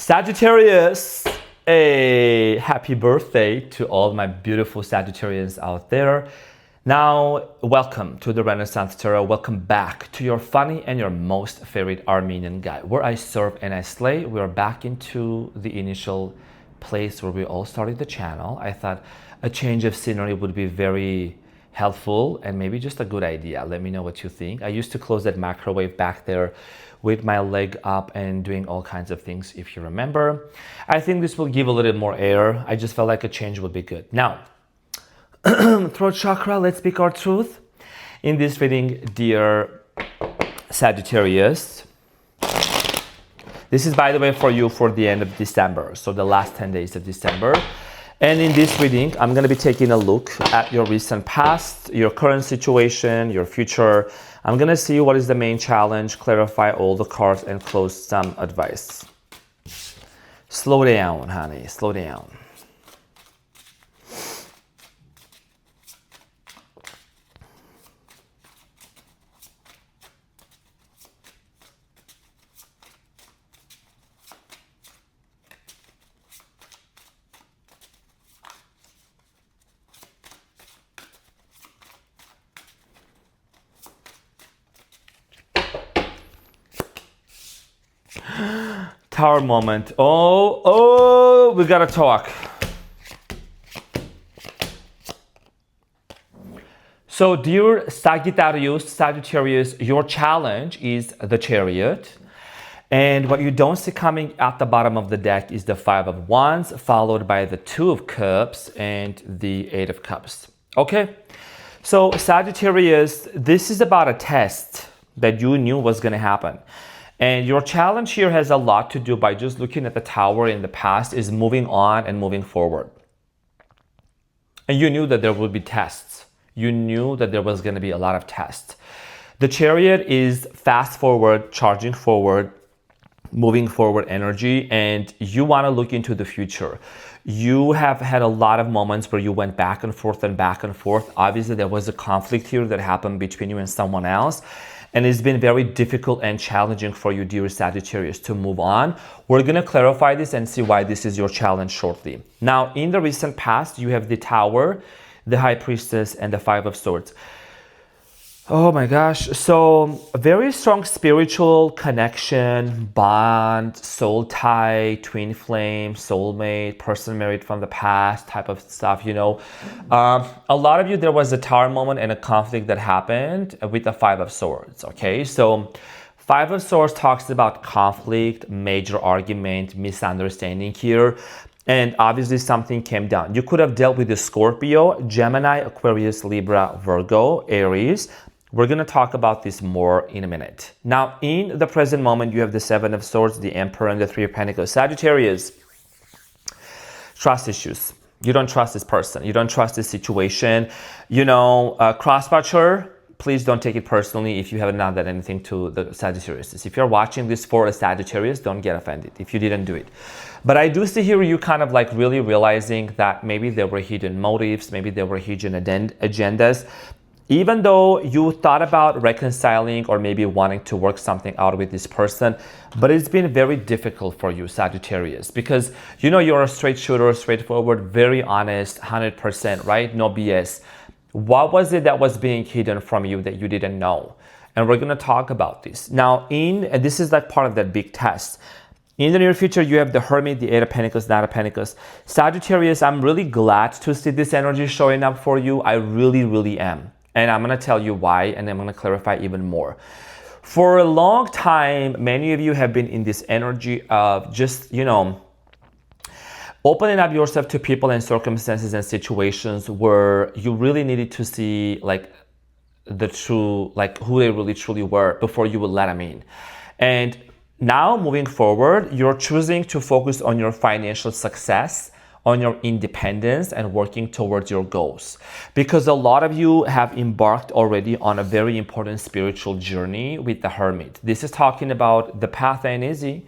Sagittarius, a happy birthday to all my beautiful Sagittarians out there. Now, welcome to the Renaissance Tarot. Welcome back to your funny and your most favorite Armenian guy, where I serve and I slay. We are back into the initial place where we all started the channel. I thought a change of scenery would be very helpful and maybe just a good idea. Let me know what you think. I used to close that microwave back there with my leg up and doing all kinds of things, if you remember. I think this will give a little more air. I just felt like a change would be good. Now, throat chakra, let's speak our truth. In this reading, dear Sagittarius, this is, by the way, for you for the end of December, so the last 10 days of December. And in this reading, I'm going to be taking a look at your recent past, your current situation, your future. I'm going to see what is the main challenge, clarify all the cards, and close some advice. Slow down, honey. Slow down. Tower moment. Oh, we gotta talk. So, dear Sagittarius, your challenge is the Chariot. And what you don't see coming at the bottom of the deck is the Five of Wands, followed by the Two of Cups and the Eight of Cups. Okay? So, Sagittarius, this is about a test that you knew was gonna happen. And your challenge here has a lot to do by just looking at the Tower in the past is moving on and moving forward. And you knew that there would be tests. You knew that there was going to be a lot of tests. The Chariot is fast forward, charging forward, moving forward energy, and you want to look into the future. You have had a lot of moments where you went back and forth and back and forth. Obviously, there was a conflict here that happened between you and someone else. And it's been very difficult and challenging for you, dear Sagittarius, to move on. We're going to clarify this and see why this is your challenge shortly. Now, in the recent past, you have the Tower, the High Priestess, and the Five of Swords. Oh my gosh. So, a very strong spiritual connection, bond, soul tie, twin flame, soulmate, person married from the past type of stuff, you know. A lot of you, there was a Tower moment and a conflict that happened with the Five of Swords, okay? So, Five of Swords talks about conflict, major argument, misunderstanding here. And obviously something came down. You could have dealt with the Scorpio, Gemini, Aquarius, Libra, Virgo, Aries. We're going to talk about this more in a minute. Now, in the present moment, you have the Seven of Swords, the Emperor, and the Three of Pentacles. Sagittarius, trust issues. You don't trust this person. You don't trust this situation. You know, cross-watcher, please don't take it personally if you have not done anything to the Sagittarius. If you're watching this for a Sagittarius, don't get offended if you didn't do it. But I do see here you kind of like really realizing that maybe there were hidden motives, maybe there were hidden agendas. Even though you thought about reconciling or maybe wanting to work something out with this person, but it's been very difficult for you, Sagittarius, because you know you're a straight shooter, straightforward, very honest, 100%, right? No BS. What was it that was being hidden from you that you didn't know? And we're going to talk about this. Now, and this is like part of that big test. In the near future, you have the Hermit, the Eight of Pentacles, Nine of Pentacles. Sagittarius, I'm really glad to see this energy showing up for you. I really, really am. And I'm going to tell you why, and I'm going to clarify even more. For a long time, many of you have been in this energy of just, you know, opening up yourself to people and circumstances and situations where you really needed to see like the true, like who they really truly were before you would let them in. And now moving forward, you're choosing to focus on your financial success, on your independence, and working towards your goals. Because a lot of you have embarked already on a very important spiritual journey with the Hermit. This is talking about the path ain't easy.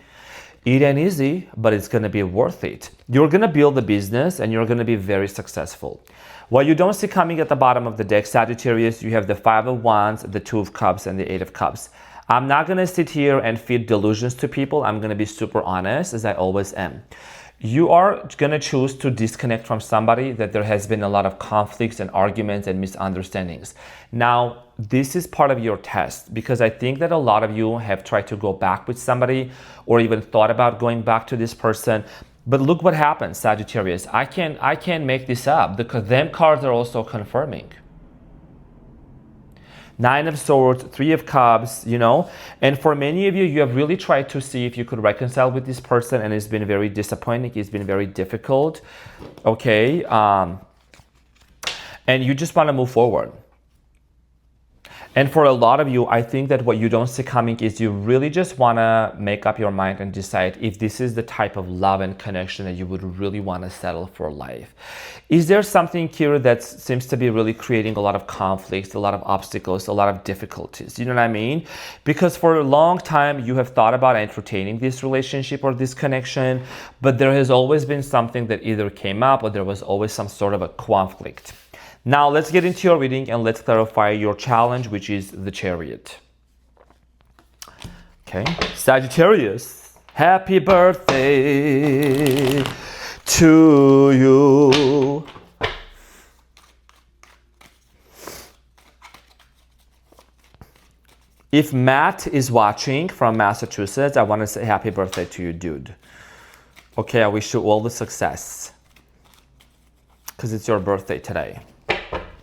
It ain't easy, but it's going to be worth it. You're going to build a business and you're going to be very successful. What you don't see coming at the bottom of the deck, Sagittarius, you have the Five of Wands, the Two of Cups, and the Eight of Cups. I'm not going to sit here and feed delusions to people. I'm going to be super honest, as I always am. You are going to choose to disconnect from somebody that there has been a lot of conflicts and arguments and misunderstandings. Now, this is part of your test, because I think that a lot of you have tried to go back with somebody or even thought about going back to this person. But look what happens, Sagittarius. I can't make this up, because them cards are also confirming. Nine of Swords, Three of Cups, you know. And for many of you, you have really tried to see if you could reconcile with this person, and it's been very disappointing. It's been very difficult, okay? And you just want to move forward. And for a lot of you, I think that what you don't see coming is you really just want to make up your mind and decide if this is the type of love and connection that you would really want to settle for life. Is there something here that seems to be really creating a lot of conflicts, a lot of obstacles, a lot of difficulties? You know what I mean? Because for a long time, you have thought about entertaining this relationship or this connection, but there has always been something that either came up or there was always some sort of a conflict. Now, let's get into your reading and let's clarify your challenge, which is the Chariot. Okay, Sagittarius, happy birthday to you. If Matt is watching from Massachusetts, I want to say happy birthday to you, dude. Okay, I wish you all the success, because it's your birthday today.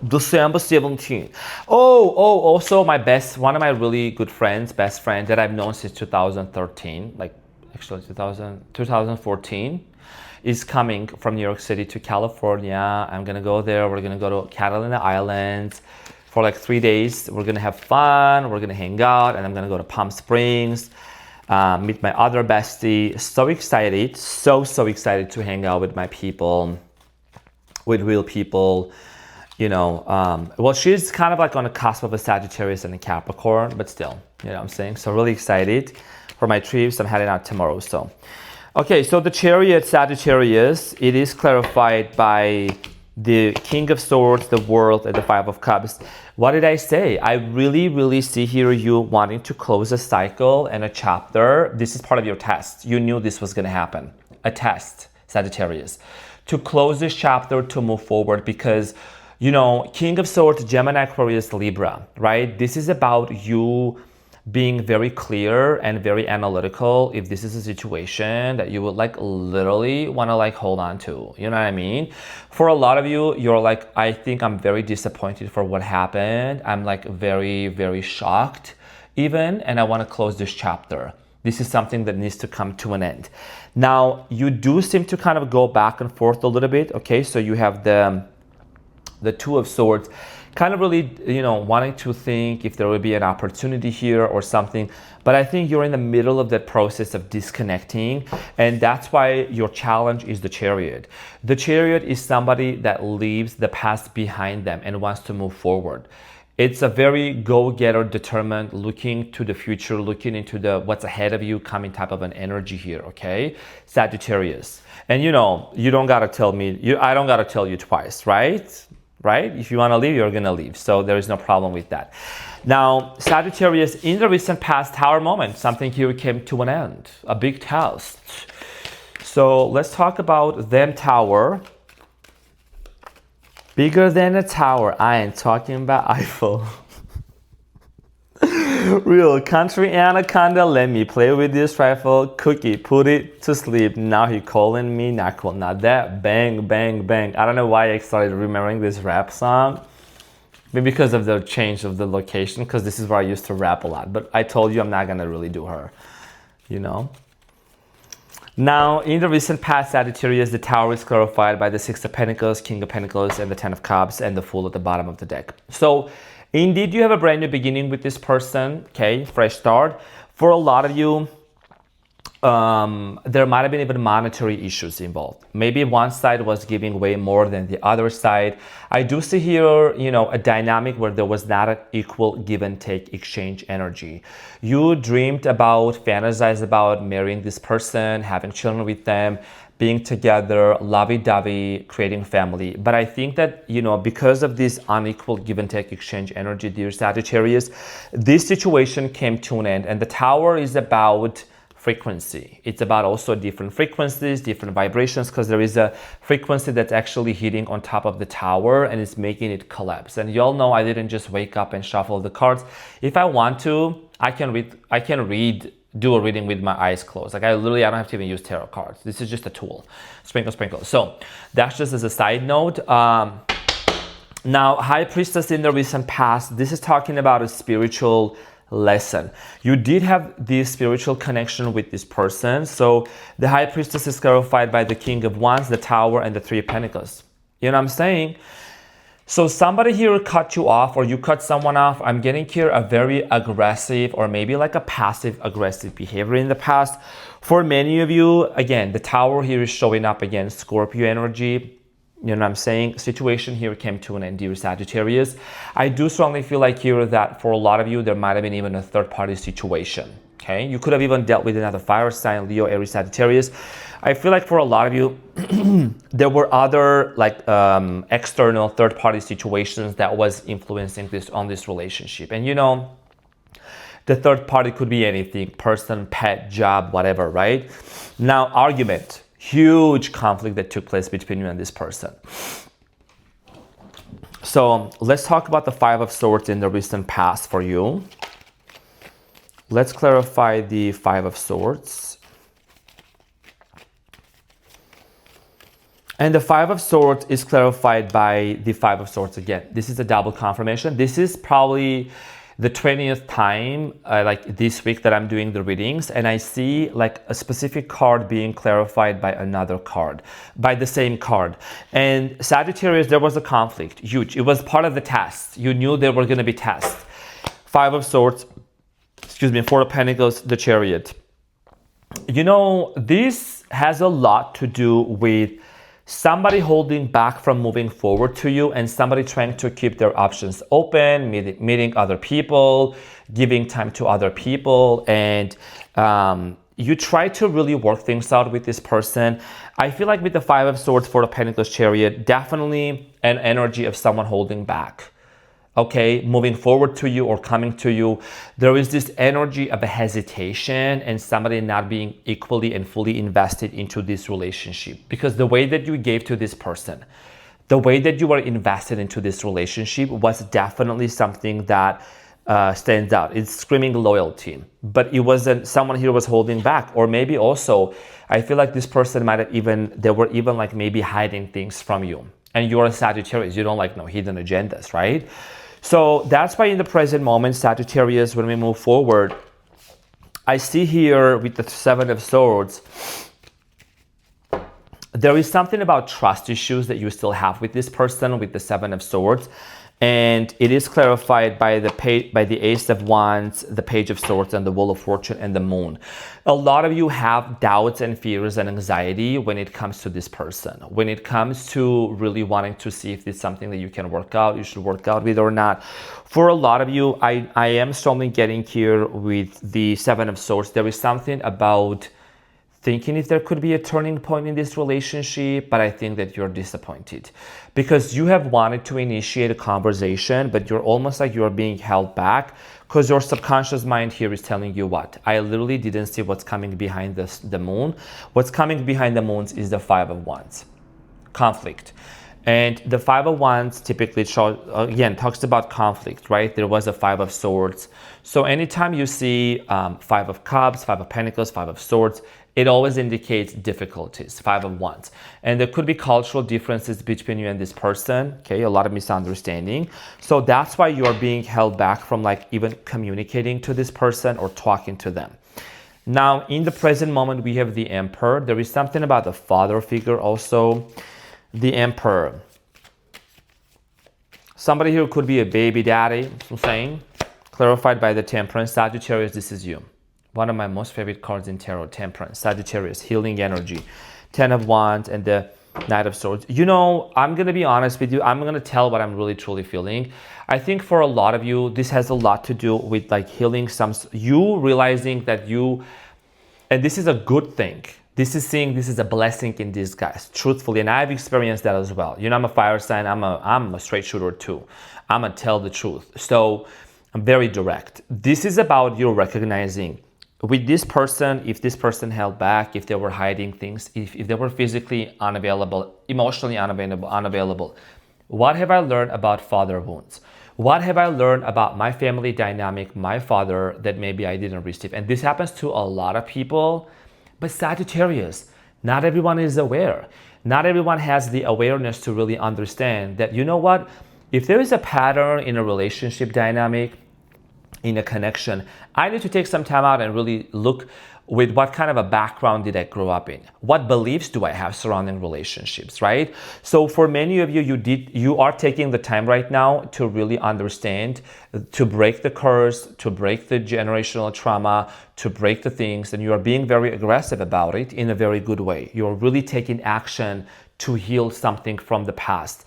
December 17th. Also one of my really good friends, best friend that I've known since 2013, like actually 2014, is coming from New York City to California. I'm gonna go there. We're gonna go to Catalina Islands for like 3 days. We're gonna have fun. We're gonna hang out, and I'm gonna go to Palm Springs, meet my other bestie. So excited, so excited to hang out with my people, with real people. You know, well, she's kind of like on the cusp of a Sagittarius and a Capricorn, but still, you know what I'm saying? So really excited for my trips. I'm heading out tomorrow, so. Okay, so the Chariot, Sagittarius, it is clarified by the King of Swords, the World, and the Five of Cups. What did I say? I really see here you wanting to close a cycle and a chapter. This is part of your test. You knew this was gonna happen. A test, Sagittarius. To close this chapter, to move forward, because you know, King of Swords, Gemini, Aquarius, Libra, right? This is about you being very clear and very analytical if this is a situation that you would like literally want to like hold on to. You know what I mean? For a lot of you, you're like, I think I'm very disappointed for what happened. I'm like very shocked even, and I want to close this chapter. This is something that needs to come to an end. Now, you do seem to kind of go back and forth a little bit, okay? So you have the Two of Swords, kind of really, you know, wanting to think if there will be an opportunity here or something. But I think you're in the middle of that process of disconnecting. And that's why your challenge is the Chariot. The Chariot is somebody that leaves the past behind them and wants to move forward. It's a very go-getter, determined, looking to the future, looking into the what's ahead of you, coming type of an energy here, okay? Sagittarius. And you know, you don't gotta tell me, I don't gotta tell you twice, right? Right? If you want to leave, you're going to leave. So there is no problem with that. Now, Sagittarius, in the recent past Tower moment, something here came to an end. A big test. So let's talk about them Tower. Bigger than a tower. I ain't talking about Eiffel. Real country anaconda, let me play with this rifle. Cookie, put it to sleep. Now he calling me not cool. Now that bang. I don't know why I started remembering this rap song. Maybe because of the change of the location, because this is where I used to rap a lot. But I told you I'm not gonna really do her, you know? Now, in the recent past, Sagittarius, the Tower is clarified by the Six of Pentacles, King of Pentacles, and the Ten of Cups, and the Fool at the bottom of the deck. So, indeed, you have a brand new beginning with this person, okay? Fresh start. For a lot of you, there might have been even monetary issues involved. Maybe one side was giving way more than the other side. I do see here, a dynamic where there was not an equal give and take exchange energy. You dreamed about, fantasized about marrying this person, having children with them, being together, lovey-dovey, creating family. But I think that, because of this unequal give and take exchange energy, dear Sagittarius, this situation came to an end. And the Tower is about frequency. It's about also different frequencies, different vibrations, because there is a frequency that's actually hitting on top of the Tower and it's making it collapse. And y'all know I didn't just wake up and shuffle the cards. If I want to, I can do a reading with my eyes closed. Like I don't have to even use tarot cards. This is just a tool. Sprinkle, sprinkle. So that's just as a side note. Now, High Priestess in the recent past, this is talking about a spiritual lesson. You did have this spiritual connection with this person. So the High Priestess is clarified by the King of Wands, the Tower, and the Three of Pentacles. You know what I'm saying? So somebody here cut you off or you cut someone off. I'm getting here a very aggressive or maybe like a passive aggressive behavior in the past. For many of you, again, the Tower here is showing up again, Scorpio energy. You know what I'm saying? Situation here came to an end, dear Sagittarius. I do strongly feel like here that for a lot of you, there might have been even a third party situation. Okay, you could have even dealt with another fire sign, Leo, Aries, Sagittarius. I feel like for a lot of you, there were other external third-party situations that was influencing this relationship. And the third party could be anything, person, pet, job, whatever, right? Now, argument, huge conflict that took place between you and this person. So let's talk about the Five of Swords in the recent past for you. Let's clarify the Five of Swords. And the Five of Swords is clarified by the Five of Swords again. This is a double confirmation. This is probably the 20th time this week that I'm doing the readings, and I see like a specific card being clarified by another card, by the same card. And Sagittarius, there was a conflict, huge. It was part of the test. You knew there were going to be tests. Five of Swords, Four of Pentacles, the Chariot. This has a lot to do with somebody holding back from moving forward to you and somebody trying to keep their options open, meeting other people, giving time to other people. And you try to really work things out with this person. I feel like with the Five of Swords, Four of Pentacles, Chariot, definitely an energy of someone holding back. Okay, moving forward to you or coming to you, there is this energy of a hesitation and somebody not being equally and fully invested into this relationship. Because the way that you gave to this person, the way that you were invested into this relationship was definitely something that stands out. It's screaming loyalty, but it wasn't someone here was holding back. Or maybe also, I feel like this person might have they were even like maybe hiding things from you. And you're a Sagittarius, you don't like no hidden agendas, right? So that's why in the present moment, Sagittarius, when we move forward, I see here with the Seven of Swords, there is something about trust issues that you still have with this person, with the Seven of Swords. And it is clarified by the Ace of Wands, the Page of Swords, and the Wheel of Fortune, and the Moon. A lot of you have doubts and fears and anxiety when it comes to this person. When it comes to really wanting to see if it's something that you can work out, you should work out with or not. For a lot of you, I am strongly getting here with the Seven of Swords. There is something about thinking if there could be a turning point in this relationship, but I think that you're disappointed because you have wanted to initiate a conversation, but you're almost like you're being held back because your subconscious mind here is telling you what? I literally didn't see what's coming behind the moon. What's coming behind the moons is the Five of Wands, conflict. And the Five of Wands typically talks about conflict, right? There was a Five of Swords. So anytime you see Five of Cups, Five of Pentacles, Five of Swords, it always indicates difficulties, Five of Wands. And there could be cultural differences between you and this person, okay? A lot of misunderstanding. So that's why you are being held back from like even communicating to this person or talking to them. Now, in the present moment, we have the Emperor. There is something about the father figure also. The Emperor. Somebody here could be a baby daddy, I'm saying. Clarified by the Temperance. Sagittarius, this is you. One of my most favorite cards in tarot, Temperance, Sagittarius, healing energy, 10 of Wands, and the Knight of Swords. You know, I'm going to be honest with you. I'm going to tell what I'm really truly feeling. I think for a lot of you, this has a lot to do with like healing you realizing that you, and this is a good thing. This is a blessing in disguise, truthfully. And I've experienced that as well. You know, I'm a fire sign. I'm a straight shooter too. I'm going to tell the truth. So I'm very direct. This is about you recognizing with this person, if this person held back, if they were hiding things, if they were physically unavailable, emotionally unavailable, what have I learned about father wounds? What have I learned about my family dynamic, my father, that maybe I didn't receive? And this happens to a lot of people, but Sagittarius, not everyone is aware. Not everyone has the awareness to really understand that, you know what, if there is a pattern in a relationship dynamic, in a connection, I need to take some time out and really look with what kind of a background did I grow up in? What beliefs do I have surrounding relationships, right? So for many of you, you are taking the time right now to really understand, to break the curse, to break the generational trauma, to break the things, and you are being very aggressive about it in a very good way. You're really taking action to heal something from the past.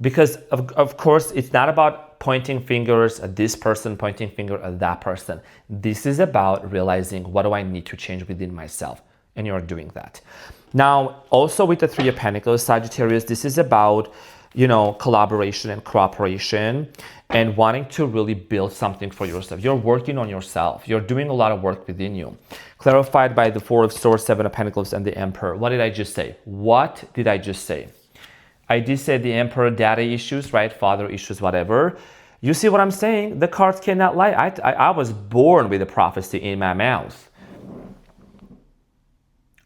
Because of course, it's not about pointing fingers at this person, pointing finger at that person. This is about realizing, what do I need to change within myself? And you're doing that. Now, also with the Three of Pentacles, Sagittarius, this is about, you know, collaboration and cooperation and wanting to really build something for yourself. You're working on yourself. You're doing a lot of work within you. Clarified by the Four of Swords, Seven of Pentacles, and the Emperor. What did I just say? What did I just say? I did say the Emperor, daddy issues, right? Father issues, whatever. You see what I'm saying? The cards cannot lie. I was born with a prophecy in my mouth.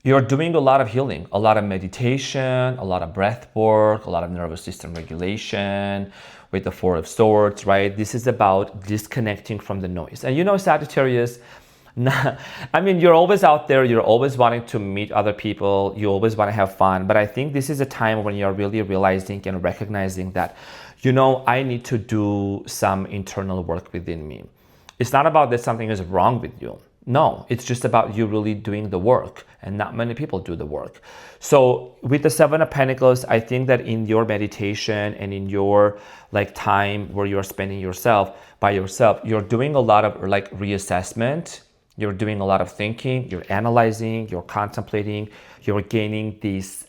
You're doing a lot of healing, a lot of meditation, a lot of breath work, a lot of nervous system regulation with the Four of Swords, right? This is about disconnecting from the noise. And you know, Sagittarius, I mean, you're always out there, you're always wanting to meet other people, you always want to have fun, but I think this is a time when you're really realizing and recognizing that, you know, I need to do some internal work within me. It's not about that something is wrong with you. No, it's just about you really doing the work, and not many people do the work. So with the Seven of Pentacles, I think that in your meditation and in your like time where you're spending by yourself, you're doing a lot of like reassessment. You're doing a lot of thinking, you're analyzing, you're contemplating, you're gaining these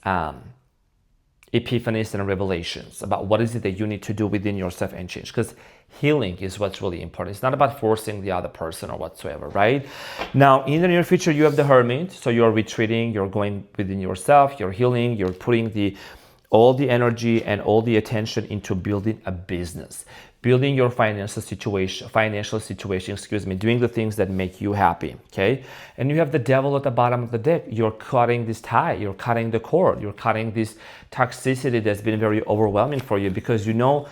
epiphanies and revelations about what is it that you need to do within yourself and change. Because healing is what's really important. It's not about forcing the other person or whatsoever, right? Now, in the near future, you have the Hermit. So you're retreating, you're going within yourself, you're healing, you're putting all the energy and all the attention into building a business. Building your financial situation, doing the things that make you happy, okay? And you have the Devil at the bottom of the deck. You're cutting this tie, you're cutting the cord, you're cutting this toxicity that's been very overwhelming for you, because you know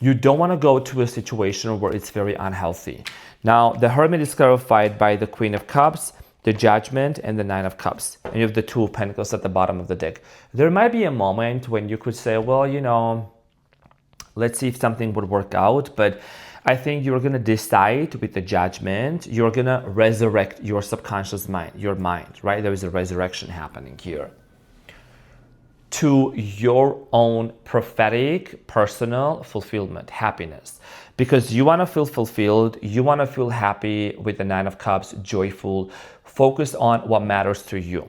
you don't want to go to a situation where it's very unhealthy. Now, the Hermit is clarified by the Queen of Cups, the Judgment, and the Nine of Cups. And you have the Two of Pentacles at the bottom of the deck. There might be a moment when you could say, well, you know, let's see if something would work out. But I think you're going to decide with the Judgment, you're going to resurrect your subconscious mind, your mind, right? There is a resurrection happening here to your own prophetic, personal fulfillment, happiness. Because you want to feel fulfilled, you want to feel happy with the Nine of Cups, joyful, focus on what matters to you.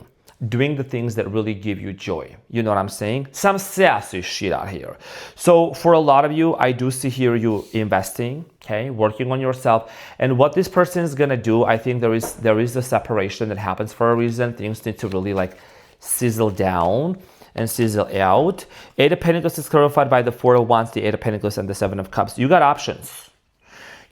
Doing the things that really give you joy. You know what I'm saying? Some sassy shit out here. So for a lot of you, I do see here you investing, okay, working on yourself. And what this person is gonna do, I think there is a separation that happens for a reason. Things need to really like sizzle down and sizzle out. Eight of Pentacles is clarified by the Four of Wands, the Eight of Pentacles, and the Seven of Cups. You got options.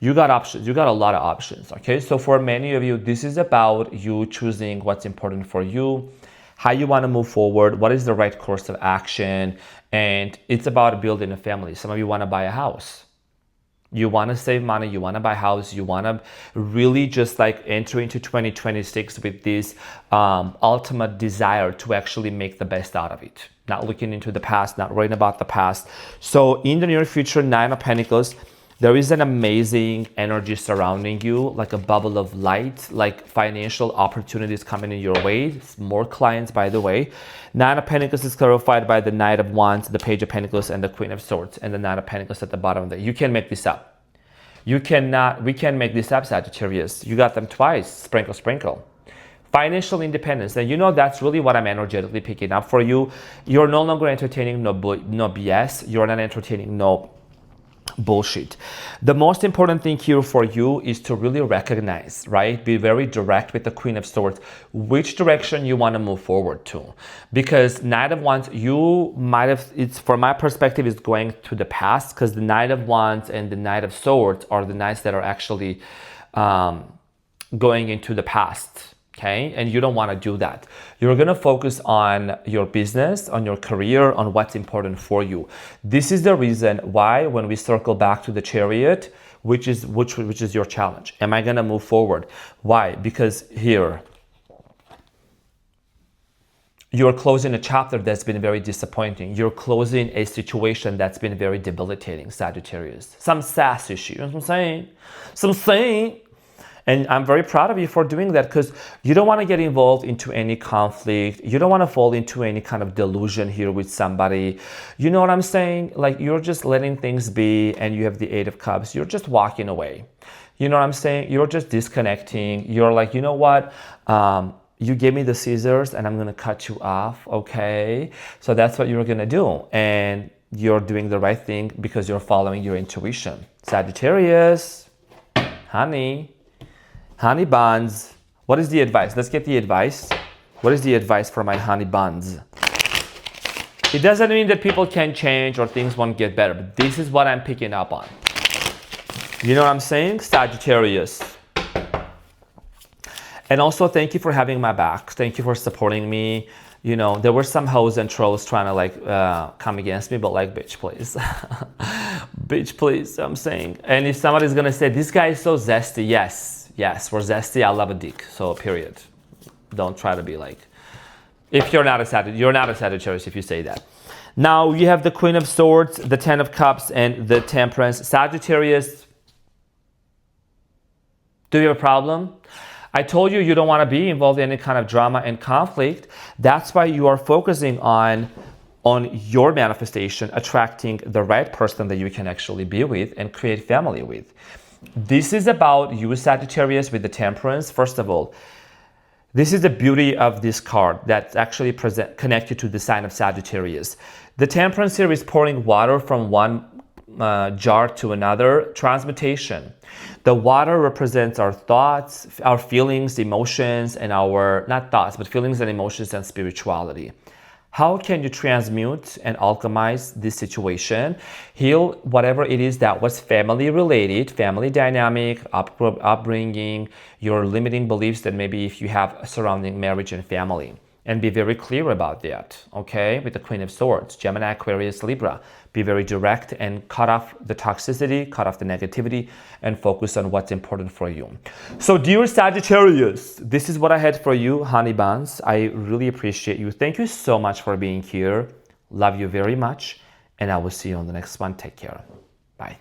You got options. You got a lot of options, okay? So for many of you, this is about you choosing what's important for you, how you want to move forward, what is the right course of action, and it's about building a family. Some of you want to buy a house. You want to save money, you want to buy a house, you want to really just like enter into 2026 with this ultimate desire to actually make the best out of it. Not looking into the past, not worrying about the past. So in the near future, Nine of Pentacles, There is an amazing energy surrounding you, like a bubble of light, like financial opportunities coming in your way. More clients, by the way. Nine of Pentacles is clarified by the Knight of Wands, the Page of Pentacles, and the Queen of Swords, and the Nine of Pentacles at the bottom of that. You can make this up. We can make this up, Sagittarius. You got them twice. Sprinkle, sprinkle. Financial independence. And you know that's really what I'm energetically picking up for you. You're no longer entertaining no BS. You're not entertaining no bullshit. The most important thing here for you is to really recognize, right? Be very direct with the Queen of Swords, which direction you want to move forward to. Because Knight of Wands, you might have, it's from my perspective, is going to the past, because the Knight of Wands and the Knight of Swords are the knights that are actually going into the past. Okay, and you don't want to do that. You're going to focus on your business, on your career, on what's important for you. This is the reason why when we circle back to the Chariot, which is your challenge. Am I going to move forward? Why? Because here, you're closing a chapter that's been very disappointing. You're closing a situation that's been very debilitating, Sagittarius. Some sass issue, you know what I'm saying? Something. And I'm very proud of you for doing that, because you don't want to get involved into any conflict. You don't want to fall into any kind of delusion here with somebody. You know what I'm saying? Like, you're just letting things be, and you have the Eight of Cups. You're just walking away. You know what I'm saying? You're just disconnecting. You're like, you know what? You gave me the scissors and I'm going to cut you off. Okay. So that's what you're going to do. And you're doing the right thing because you're following your intuition. Sagittarius, honey buns, what is the advice? Let's get the advice. What is the advice for my honey buns? It doesn't mean that people can change or things won't get better, but this is what I'm picking up on. You know what I'm saying? Sagittarius. And also, thank you for having my back. Thank you for supporting me. You know, there were some hoes and trolls trying to like come against me, but like, bitch, please. Bitch, please, I'm saying. And if somebody's gonna say, this guy is so zesty, yes, we're zesty, I love a dick, so period. Don't try to be like, if you're not a Sagittarius if you say that. Now you have the Queen of Swords, the Ten of Cups, and the Temperance. Sagittarius, do you have a problem? I told you don't want to be involved in any kind of drama and conflict. That's why you are focusing on your manifestation, attracting the right person that you can actually be with and create family with. This is about you, Sagittarius, with the Temperance. First of all, this is the beauty of this card that's actually connected to the sign of Sagittarius. The Temperance here is pouring water from one jar to another. Transmutation. The water represents our thoughts, our feelings, emotions, and our, not thoughts, but feelings and emotions and spirituality. How can you transmute and alchemize this situation? Heal whatever it is that was family related, family dynamic, upbringing, your limiting beliefs that maybe if you have surrounding marriage and family. And be very clear about that, okay? With the Queen of Swords, Gemini, Aquarius, Libra. Be very direct and cut off the toxicity, cut off the negativity, and focus on what's important for you. So dear Sagittarius, this is what I had for you, honey buns. I really appreciate you. Thank you so much for being here. Love you very much. And I will see you on the next one. Take care. Bye.